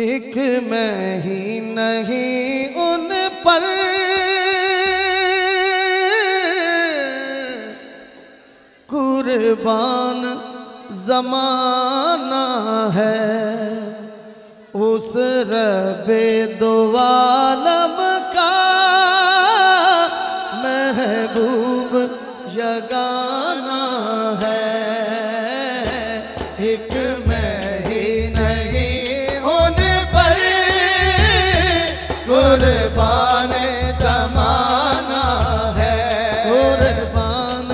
एक मैं ही नहीं उन पर कुर्बान ज़माना है। उस रब्बे दो आलम का महबूब यगाना है। एक मैं ही नहीं उन पर कुर्बान ज़माना है। कुर्बान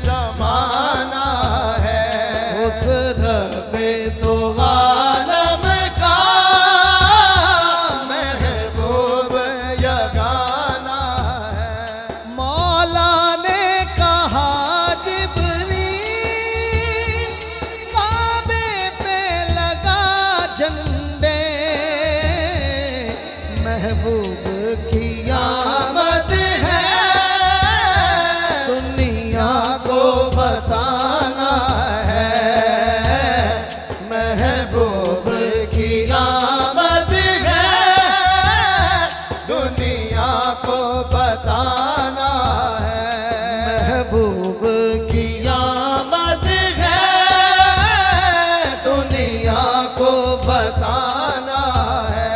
ज़माना है। उस रब्बे दो आलम का महबूब यगाना है। मौला ने कहा जिब्रील काबे पे लगा झंडे, महबूब की आमद है दुनिया को बताना है। महबूब की आमद है दुनिया को बताना है। महबूब की आमद है दुनिया को बताना है।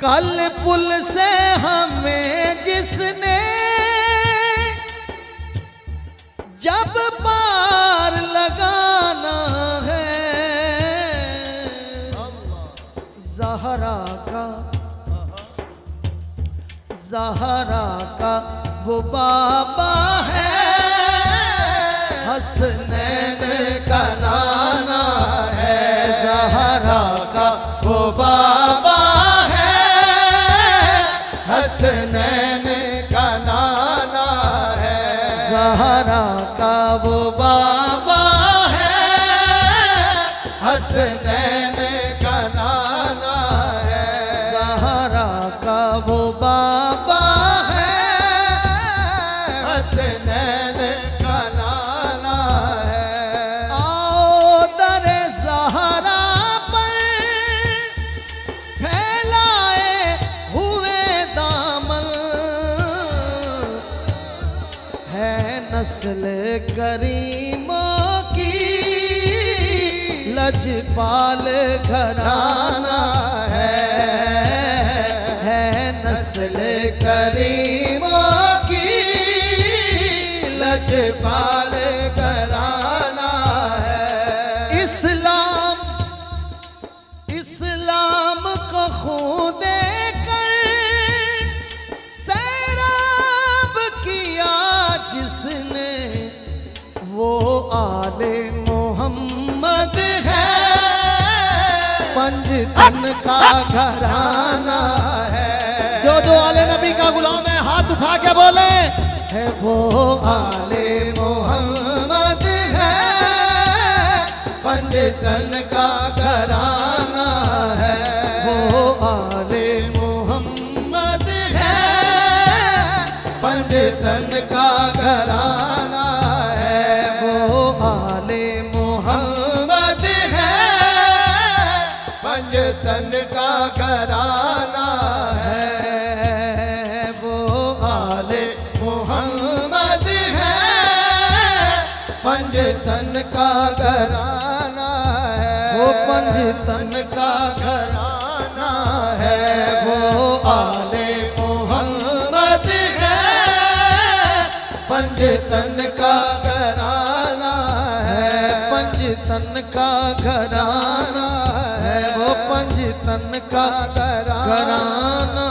कल पुल से हमें जिसने जब पार लगाना है, ज़हरा का वो बाबा है, हसनैन का नाना है। ज़हरा का वो बाबा है, हसनैन का नाना है। ज़हरा का वो बाबा है, हसनैन का नाना है। ज़हरा का वो बाबा है, हसनैन का नाना है। आओ दरे ज़हरा पर फैलाए हुए दामन, है नस्ल करीमों की लजपाल घराना है। नस्ल करीमों की लजपाल घराना है। इस्लाम को खून देकर सैराब किया जिसने, वो आले मोहम्मद है पंजतन का घराना है। जो आले नबी का गुलाम है हाथ उठा के बोले है वो आले मोहम्मद है पंजतन का घराना है। वो आले मोहम्मद है पंजतन का घराना है। वो आले मोहम्मद है पंजतन का घराना है। वो आले मोहम्मद है पंजतन का घराना है। वो पंजतन का घराना है। वो आले मोहम्मद है पंजतन का घराना है। पंजतन का घराना है। वो पंजतन का घराना